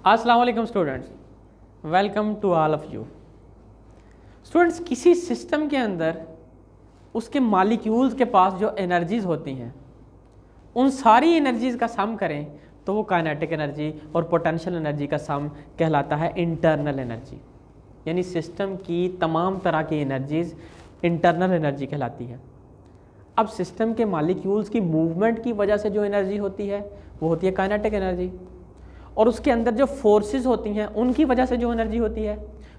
अस्सलाम वालेकुम students, welcome to all of you. Students, किसी सिस्टम के अंदर उसके मालिक्यूल्स के पास जो एनर्जीज होती हैं उन सारी एनर्जीज का सम करें तो वो काइनेटिक एनर्जी और पोटेंशियल एनर्जी का सम कहलाता है इंटरनल एनर्जी। यानी सिस्टम की तमाम तरह की एनर्जीज इंटरनल एनर्जी कहलाती है। अब सिस्टम के मालिक्यूल्स की मूवमेंट की वजह से जो एनर्जी होती है वो होती है काइनेटिक एनर्जी, और उसके अंदर जो फोर्सेस होती हैं उनकी वजह से जो एनर्जी होती है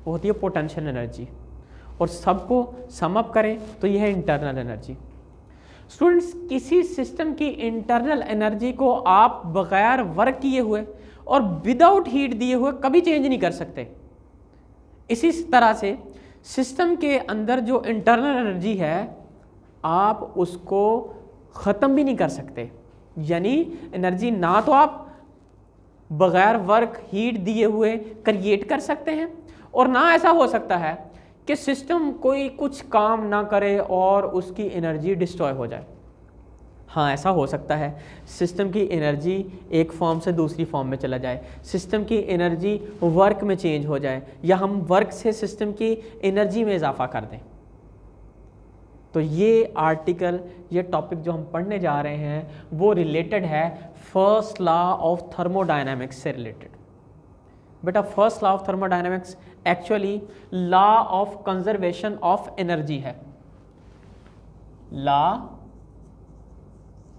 वो होती है पोटेंशियल एनर्जी, और सबको सम अप करें तो यह है इंटरनल एनर्जी। स्टूडेंट्स, किसी सिस्टम की इंटरनल एनर्जी को आप बगैर वर्क किए हुए और विदाउट हीट दिए हुए कभी चेंज नहीं कर सकते। इसी तरह से सिस्टम के अंदर जो इंटरनल एनर्जी है आप उसको ख़त्म भी नहीं कर सकते। यानी एनर्जी ना तो आप बगैर वर्क हीट दिए हुए क्रिएट कर सकते हैं, और ना ऐसा हो सकता है कि सिस्टम कोई कुछ काम ना करे और उसकी एनर्जी डिस्ट्रॉय हो जाए। हाँ, ऐसा हो सकता है सिस्टम की एनर्जी एक फॉर्म से दूसरी फॉर्म में चला जाए, सिस्टम की एनर्जी वर्क में चेंज हो जाए, या हम वर्क से सिस्टम की एनर्जी में इजाफा कर दें। तो ये आर्टिकल, ये टॉपिक जो हम पढ़ने जा रहे हैं वो रिलेटेड है फर्स्ट लॉ ऑफ थर्मोडायनामिक्स से रिलेटेड। बेटा, first law of thermodynamics actually law of conservation of energy है। Law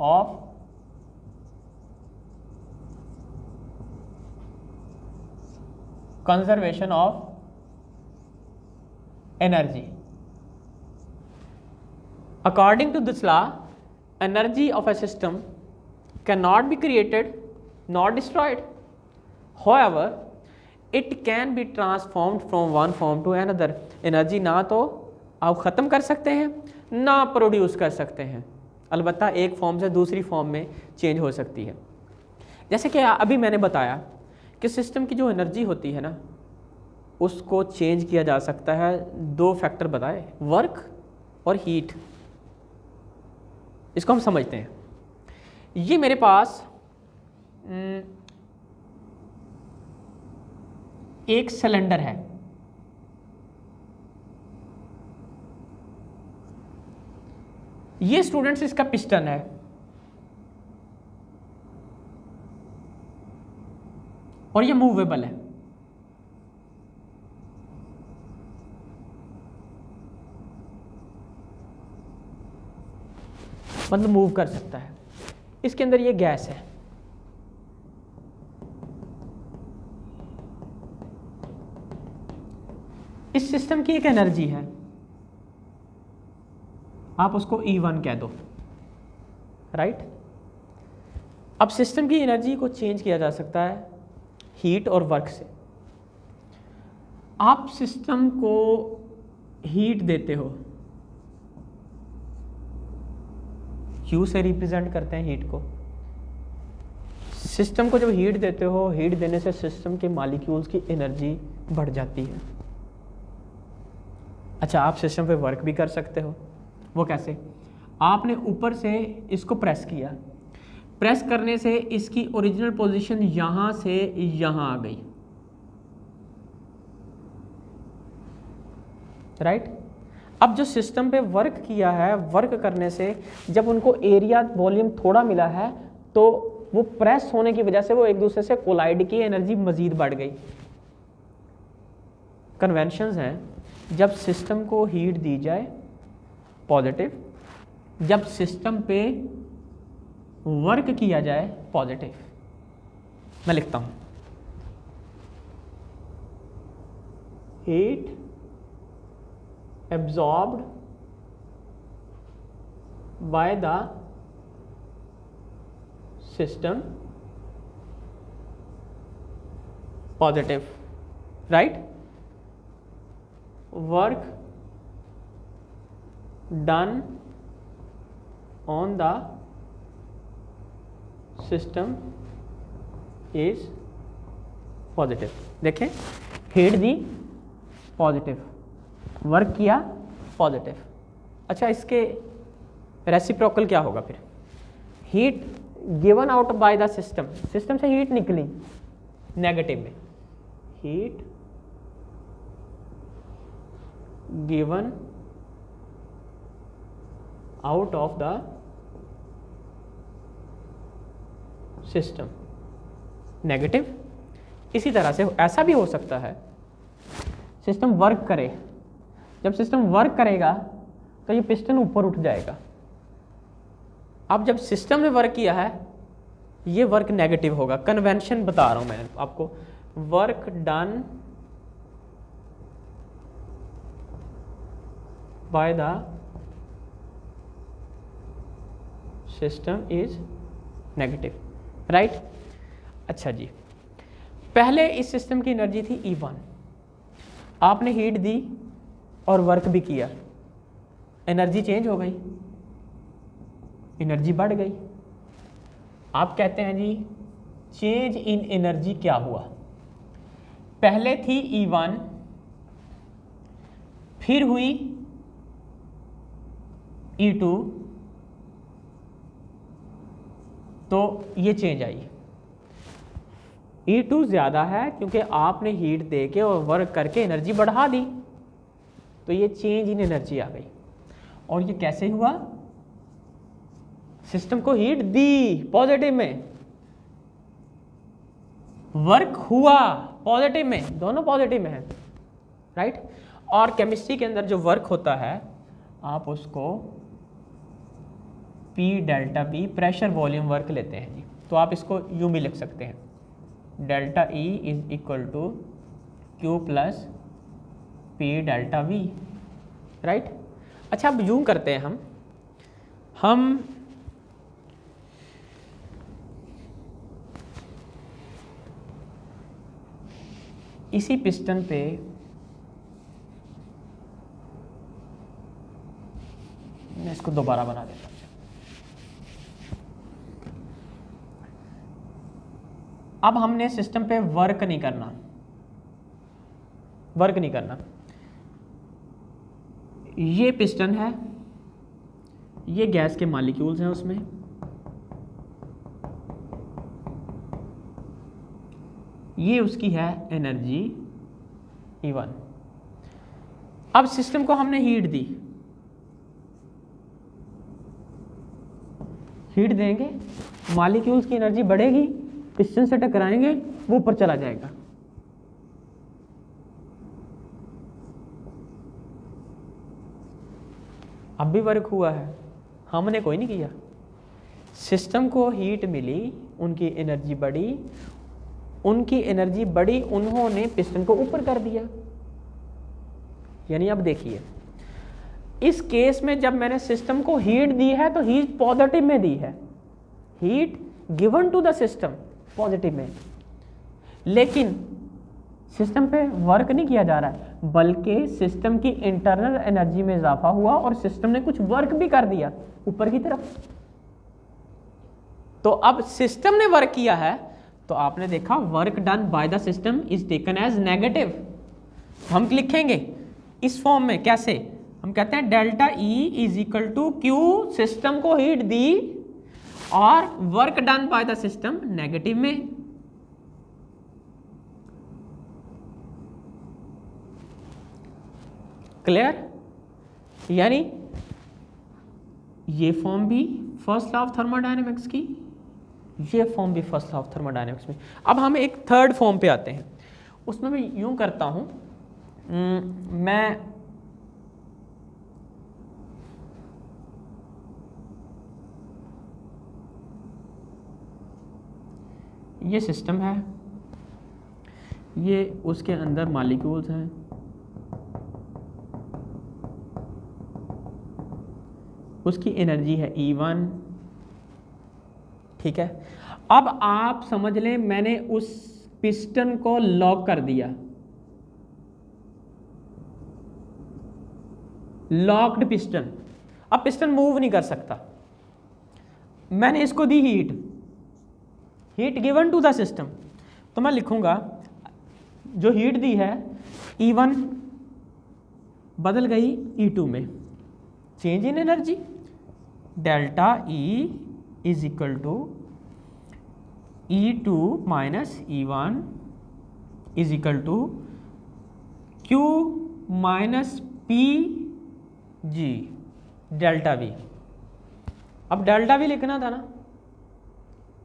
of conservation of energy. According to this law, energy of a system cannot be created nor destroyed. However, it can be transformed from one form to another. Energy ना तो आप ख़त्म कर सकते हैं ना produce कर सकते हैं, अलबत्ता एक फॉर्म से दूसरी फॉर्म में चेंज हो सकती है। जैसे कि अभी मैंने बताया कि सिस्टम की जो एनर्जी होती है ना उसको चेंज किया जा सकता है। दो फैक्टर बताए, वर्क और हीट। इसको हम समझते हैं। ये मेरे पास एक सिलेंडर है, ये स्टूडेंट्स इसका पिस्टन है, और ये मूवेबल है। मतलब मूव कर सकता है। इसके अंदर ये गैस है, इस सिस्टम की एक एनर्जी है, आप उसको E1 कह दो, राइट। अब सिस्टम की एनर्जी को चेंज किया जा सकता है हीट और वर्क से। आप सिस्टम को हीट देते हो, Q से रिप्रेजेंट करते हैं हीट को। सिस्टम को जब हीट देते हो, हीट देने से सिस्टम के मॉलिक्यूल्स की एनर्जी बढ़ जाती है। अच्छा, आप सिस्टम पे वर्क भी कर सकते हो। वो कैसे? आपने ऊपर से इसको प्रेस किया, प्रेस करने से इसकी ओरिजिनल पोजीशन यहां से यहां आ गई, राइट। अब जो सिस्टम पे वर्क किया है, वर्क करने से जब उनको एरिया वॉल्यूम थोड़ा मिला है तो वो प्रेस होने की वजह से वो एक दूसरे से कोलाइड की, एनर्जी मजीद बढ़ गई। कन्वेंशंस हैं, जब सिस्टम को हीट दी जाए पॉजिटिव, जब सिस्टम पे वर्क किया जाए पॉजिटिव। मैं लिखता हूं, heat absorbed by the system positive, right. Work done on the system is positive। देखें, हीट दी पॉजिटिव, वर्क किया पॉजिटिव। अच्छा, इसके रेसिप्रोकल क्या होगा फिर? Heat given out by the system, system से हीट निकली, नेगेटिव में, heat given out of the system, negative. इसी तरह से ऐसा भी हो सकता है सिस्टम वर्क करे, जब सिस्टम वर्क करेगा तो ये पिस्टन ऊपर उठ जाएगा। अब जब सिस्टम ने वर्क किया है ये वर्क नेगेटिव होगा। कन्वेंशन बता रहा हूं मैं आपको, work done by the system is negative, right. अच्छा जी, पहले इस सिस्टम की एनर्जी थी E1, आपने हीट दी और वर्क भी किया, एनर्जी चेंज हो गई, एनर्जी बढ़ गई। आप कहते हैं जी चेंज इन एनर्जी क्या हुआ? पहले थी E1, फिर हुई E2, तो ये चेंज आई। E2 ज़्यादा है क्योंकि आपने हीट दे के और वर्क करके एनर्जी बढ़ा दी, तो ये चेंज इन एनर्जी आ गई। और ये कैसे हुआ? सिस्टम को हीट दी पॉजिटिव में, वर्क हुआ पॉजिटिव में, दोनों पॉजिटिव में है, राइट। और केमिस्ट्री के अंदर जो वर्क होता है आप उसको P delta P pressure volume work लेते हैं जी। तो आप इसको यूं भी लिख सकते हैं, delta E is equal to Q plus P delta V, right. अच्छा अब यूं करते हैं हम इसी पिस्टन पे मैं इसको दोबारा बना देता हूँ। अब हमने सिस्टम पे वर्क नहीं करना, ये पिस्टन है, ये गैस के मॉलिक्यूल्स हैं उसमें, ये उसकी है एनर्जी E1। अब सिस्टम को हमने हीट दी, हीट देंगे मॉलिक्यूल्स की एनर्जी बढ़ेगी, पिस्टन से टकराएंगे, वो ऊपर चला जाएगा। अब भी वर्क हुआ है, हमने कोई नहीं किया, सिस्टम को हीट मिली, उनकी एनर्जी बढ़ी, उन्होंने पिस्टन को ऊपर कर दिया। यानी अब देखिए इस केस में जब मैंने सिस्टम को हीट दी है तो हीट पॉजिटिव में दी है, heat given to the system positive में, लेकिन सिस्टम पे वर्क नहीं किया जा रहा है, बल्कि सिस्टम की इंटरनल एनर्जी में इजाफा हुआ और सिस्टम ने कुछ वर्क भी कर दिया ऊपर की तरफ। तो अब सिस्टम ने वर्क किया है तो आपने देखा work done by the system is taken as negative. हम लिखेंगे इस फॉर्म में, कैसे? हम कहते हैं delta E is equal to Q, system को हीट दी और work done by the system negative में। क्लियर? यानी ये फॉर्म भी फर्स्ट लॉ ऑफ थर्मोडायनेमिक्स की, ये फॉर्म भी फर्स्ट लॉ ऑफ थर्मोडायनेमिक्स में। अब हम एक थर्ड फॉर्म पे आते हैं, उसमें मैं यूं करता हूं, मैं ये सिस्टम है, ये उसके अंदर मॉलिक्यूल्स हैं, उसकी एनर्जी है E1, ठीक है। अब आप समझ लें मैंने उस पिस्टन को लॉक कर दिया, लॉक्ड पिस्टन, अब पिस्टन मूव नहीं कर सकता। मैंने इसको दी heat, heat given to the system, तो मैं लिखूंगा जो हीट दी है E1 बदल गई E2 में, change in energy, delta E is equal to E2 minus E1 is equal to Q minus PG delta V। अब डेल्टा V लिखना था ना,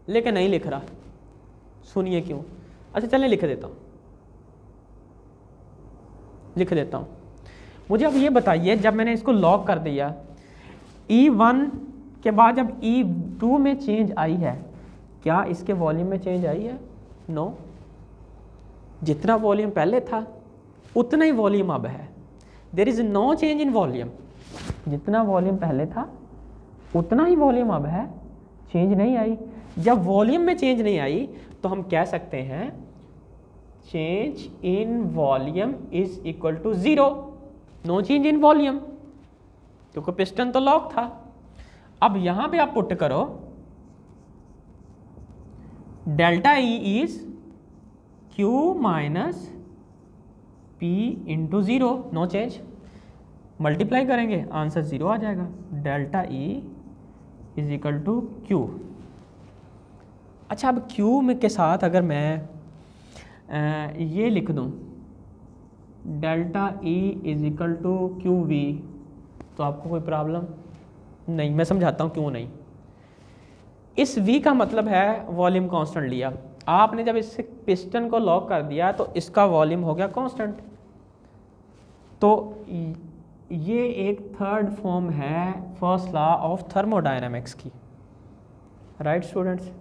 लेकिन नहीं लिख रहा, सुनिए क्यों। अच्छा चलिए लिख देता हूँ। मुझे अब ये बताइए, जब मैंने इसको लॉक कर दिया, E1 के बाद जब E2 में चेंज आई है, क्या इसके वॉल्यूम में चेंज आई है? नो। जितना वॉल्यूम पहले था उतना ही वॉल्यूम अब है। There is no change in volume. जितना वॉल्यूम पहले था उतना ही वॉल्यूम अब है, चेंज नहीं आई। जब वॉल्यूम में चेंज नहीं आई तो हम कह सकते हैं change in volume is equal to 0। No change in volume, क्योंकि पिस्टन तो लॉक था। अब यहां पे आप पुट करो delta E is Q minus P into 0, no change. Multiply करेंगे आंसर 0 आ जाएगा। Delta E is equal to Q। अच्छा, अब Q में के साथ अगर मैं ये लिख दूं delta E is equal to QV, तो आपको कोई प्रॉब्लम नहीं। मैं समझाता हूँ क्यों नहीं। इस V का मतलब है वॉल्यूम कांस्टेंट लिया आपने। जब इससे पिस्टन को लॉक कर दिया तो इसका वॉल्यूम हो गया कांस्टेंट। तो ये एक थर्ड फॉर्म है फर्स्ट लॉ ऑफ थर्मोडायनामिक्स की, राइट स्टूडेंट्स।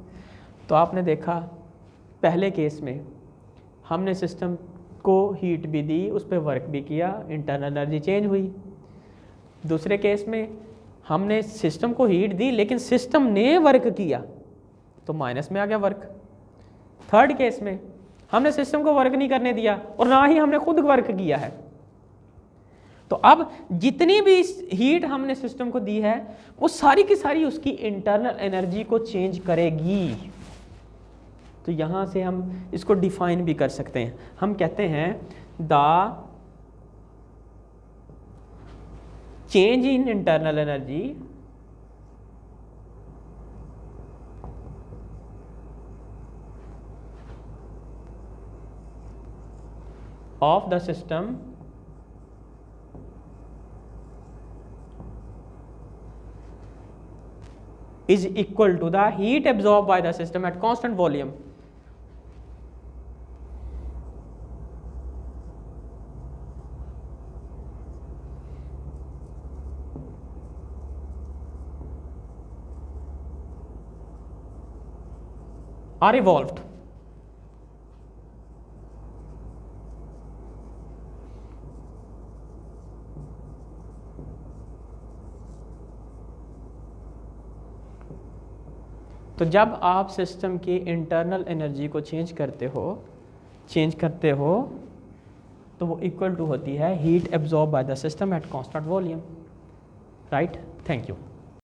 तो आपने देखा पहले केस में हमने सिस्टम को हीट भी दी, उस पर वर्क भी किया, इंटरनल एनर्जी चेंज हुई। दूसरे केस में हमने सिस्टम को हीट दी लेकिन सिस्टम ने वर्क किया तो माइनस में आ गया वर्क। थर्ड केस में हमने सिस्टम को वर्क नहीं करने दिया और ना ही हमने खुद वर्क किया है। तो अब जितनी भी हीट हमने सिस्टम को दी है वो सारी की सारी उसकी इंटरनल एनर्जी को चेंज करेगी। तो यहां से हम इसको डिफाइन भी कर सकते हैं। हम कहते हैं the change in internal energy of the system is equal to the heat absorbed by the system at constant volume. Are evolved. तो जब आप सिस्टम की इंटरनल एनर्जी को चेंज करते हो तो वो इक्वल टू होती है heat absorb by the system at constant volume, right. Thank you.